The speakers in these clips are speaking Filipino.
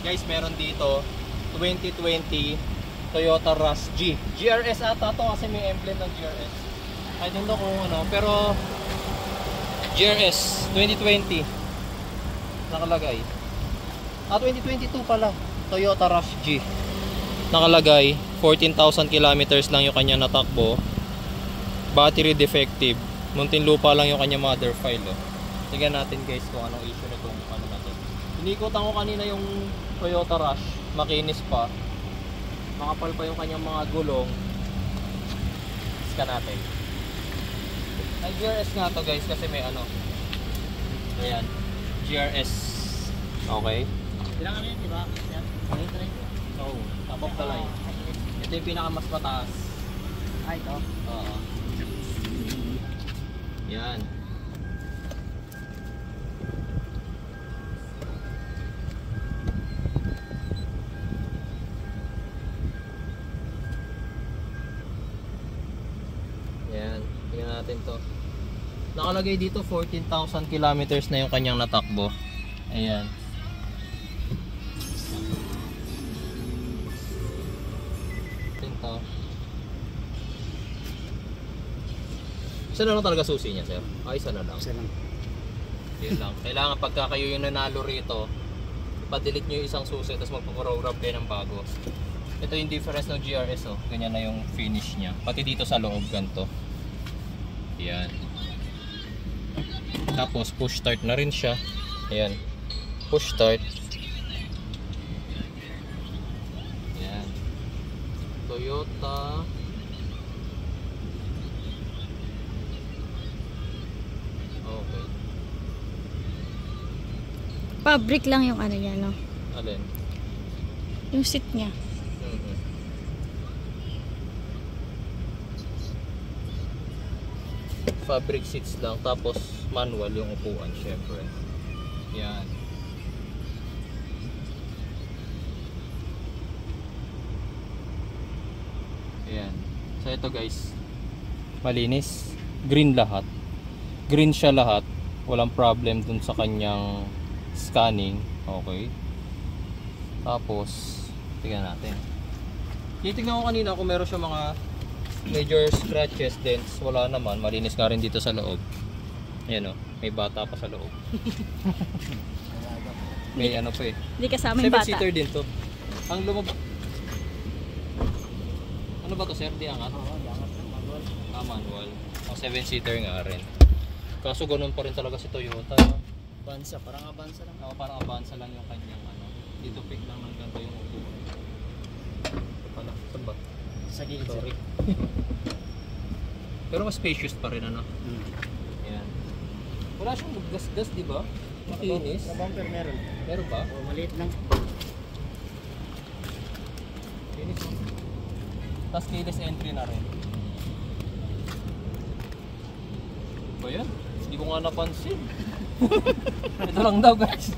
Guys, meron dito 2020 Toyota Rush G. GRS ata to kasi may emblem ng GRS. I don't know kung ano, pero GRS 2020 nakalagay. 2022 pala. Toyota Rush G. Nakalagay 14,000 kilometers lang yung kanya natakbo. Battery defective. Muntinlupa lang yung kanya mother file. Oh. Tingnan natin guys kung anong issue nitong ano na to. Inikutan ko kanina yung Toyota Rush. Makinis pa. Makapal pa yung kanyang mga gulong. Iska natin. Ay, GRS nga to guys kasi may ano. Ayan. GRS. Okay. Ilang ano yun, di ba? So, top of the line. Ito yung pinaka mas mataas. Ay, ito. Oo. Yan. Yan. Tingnan natin to. Nakalagay dito 14,000 kilometers na yung kanyang natakbo. Ayan. Ito. Isa na lang talaga susi niya, sir? Ay, isa na lang. Isa lang. Yun lang. Kailangan pagka kayo yung nanalo rito, ipa-delete nyo yung isang susi tapos magpaprogram kayo ng bago. Ito yung difference ng GRS, oh. Ganyan na yung finish niya. Pati dito sa loob, ganito. Yan. Tapos push start na rin siya. Ayan. Push start. Yan. Toyota. Okay. Fabric lang yung ano niya, no? Alin? Yung seat niya. Fabric seats lang, tapos manual yung upuan, syempre. Yan. Ayan. So ito guys, malinis. Green lahat. Green siya lahat. Walang problem dun sa kanyang scanning. Okay. Tapos, tingnan natin. Titignan ko kanina kung meron siya mga major scratches, dents. Wala naman. Malinis nga rin dito sa loob. Ayan o. May bata pa sa loob. May ano pa eh. Hindi kasama yung bata. 7-seater din to. Ang ano ba to, sir? Di angat? Oo, yangat ng manual. Manual. Ang 7-seater nga rin. Kaso ganun pa rin talaga si Toyota. Avanza, parang Avanza lang. Ako parang Avanza lang yung kanyang ano. Dito pick lang ng ganito yung upuan. Ito pala. Saan ba? Sa gilid. Sorry. Pero mas spacious pa rin ano. Yan. Wala siyang gas-gas, di ba? Makinis. Sa bumper meron. Meron ba? O, maliit lang. Kinis mo. Tapos keyless entry na rin. Ba yan? Hindi ko nga napansin. Ito lang daw guys.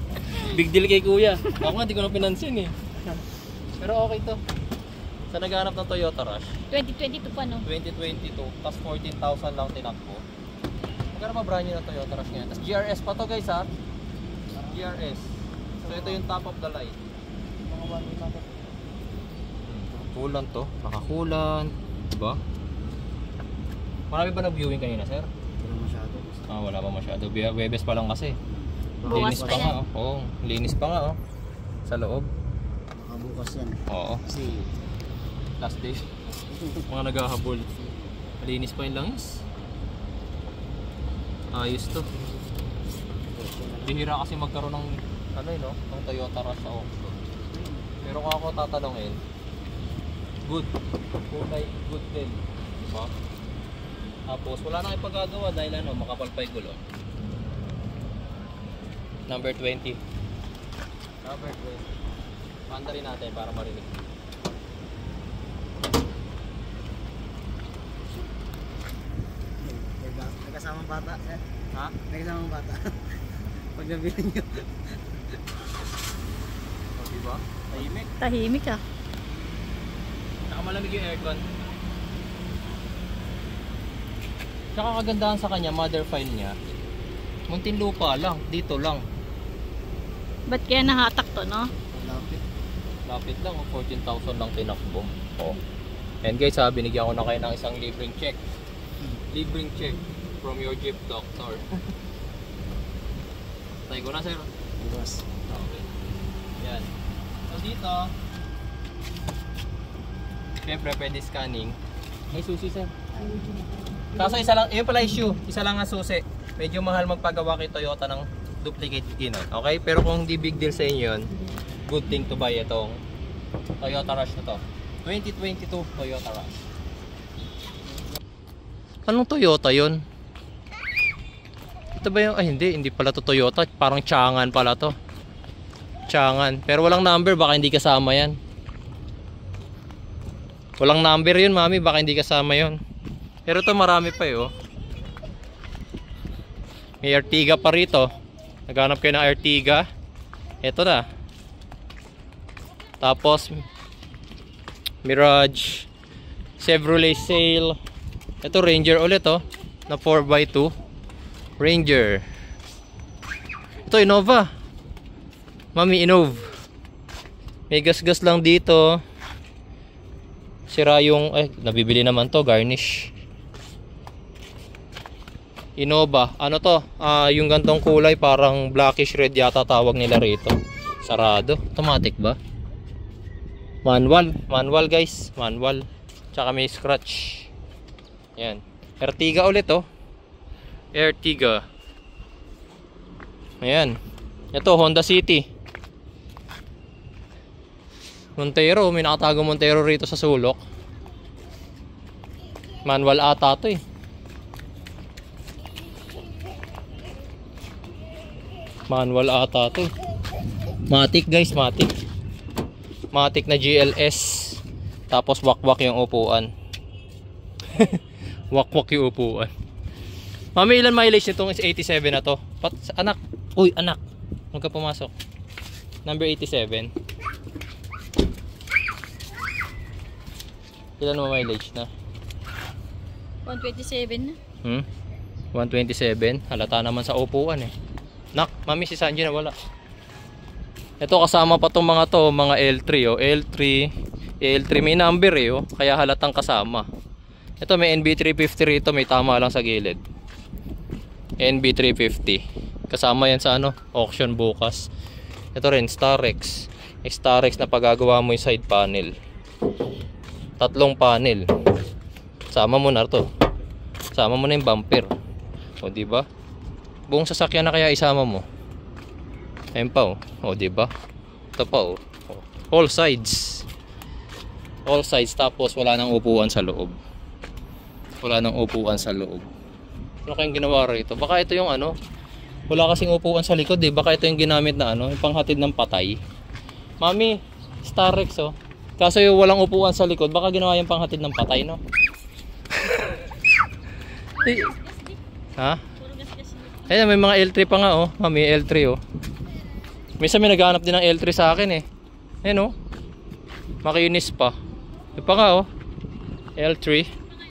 Big deal kay kuya. Ako nga hindi ko na pinansin eh. Pero okay to. Sa naghahanap ng Toyota Rush 2022 pa, no? 2022, tapos 14,000 lang tinakbo. Magkano ba brand new na Toyota Rush ngayon? Tapos GRS pa to guys ha. GRS. So ito yung top of the line. Mga 1 lang. Kulan to. Nakakulan. Diba? Marami ba nag-viewing kanina sir? Hindi na masyado. Ah, wala pa masyado. Webes pa lang kasi. Bukas Linis pa pa nga yan. oh. Oo, linis pa nga oh. Sa loob. Makabukas yan. Oo. Kasi, Last day. Mga naghahabol. Malinis pa yung langis. Ayos to. Bihira kasi magkaroon ng ano eh no, ng Toyota Rush sa auction. Pero kung ako tatanungin, good. Kulay good din. Diba? Tapos wala nang ipagagawa dahil ano, makapal pa yung gulong. Number 20. Number 20. Panda rin natin para marinig. may kasamang bata. Ha? May kasamang bata. Pag nabili nyo. O, diba? Tahimik. Tahimik ah. Saka malamig yung aircon. Saka kagandahan sa kanya, mother file niya. Muntinlupa lang, dito lang. Ba't kaya nahatak to, no? Lapit. Lapit lang, 14,000 lang tinakbo. Oh. And guys, binigyan ko na kayo ng isang libreng check. Libreng check from your Jeep doctor. Tayo ko na, sir. Bukas. Okay. Yan. So dito, syempre pwede scanning. May susi, sir. Kaso isa lang, yun pala issue. Isa lang ang susi. Medyo mahal magpagawa kay Toyota ng duplicate ginan. Okay? Pero kung hindi big deal sa inyo yun, good thing to buy itong Toyota Rush na to. 2022 Toyota Rush. Anong Toyota yun? Ito ba yung, ay hindi pala to Toyota. Parang Changan pala to. Changan. Pero walang number, baka hindi kasama yan. Walang number yun, mami, baka hindi kasama yun. Pero ito marami pa eh, oh. May Ertiga pa rito. Naghanap kayo ng Ertiga. Ito na. Tapos Mirage, Chevrolet Sail. Ito Ranger ulit, oh, na 4x2 Ranger. Ito Innova, mami, Innova. May gas-gas lang dito. Sira yung, nabibili naman to, garnish. Innova, ano to? Yung gantong kulay, parang blackish red yata tawag nila rito. Sarado. Automatic ba? Manual guys, manual. Tsaka may scratch. Yan. Ertiga ulit, oh. Ertiga. Ayan. Ito Honda City. Montero, may nakatago Montero rito sa sulok. Manual ata to eh. Manual ata to eh. Matic guys, Matic. Matic na GLS. Tapos wakwak yung upuan. Wakwak yung upuan. Mami, ilan mileage nitong 87 na to? Anak. Uy, anak. Huwag ka pumasok. Number 87. Ilan mo mileage na? 127 na. 127. Halata naman sa upuan eh. Nak, mami, si Sanji na wala. Ito kasama pa tong mga to, mga L3 oh. L3 may number eh oh. Kaya halatang kasama. Ito may NB350 rito, may tama lang sa gilid. NB350. Kasama yan sa ano, auction bukas. Ito rin Starex. Starex na pagagawa mo yung side panel. 3 panel. Sama mo na to. Sama mo na yung bumper. O di ba? Buong sasakyan na kaya isama mo. Ayun pa oh. O di ba? Ito pa oh. All sides. All sides, tapos wala nang upuan sa loob. Wala nang upuan sa loob. Ano kayang ginawa rito? Baka ito yung ano, wala kasing upuan sa likod eh. Baka ito yung ginamit na ano, yung panghatid ng patay. Mami, Starex oh. Kaso yung walang upuan sa likod, baka ginawa yung panghatid ng patay, no? Ha? Ayun, may mga L3 pa nga oh. Mami, L3 oh. Minsan may naghahanap din ng L3 sa akin eh. Ayun oh. Makinis pa. Ito pa nga oh. L3.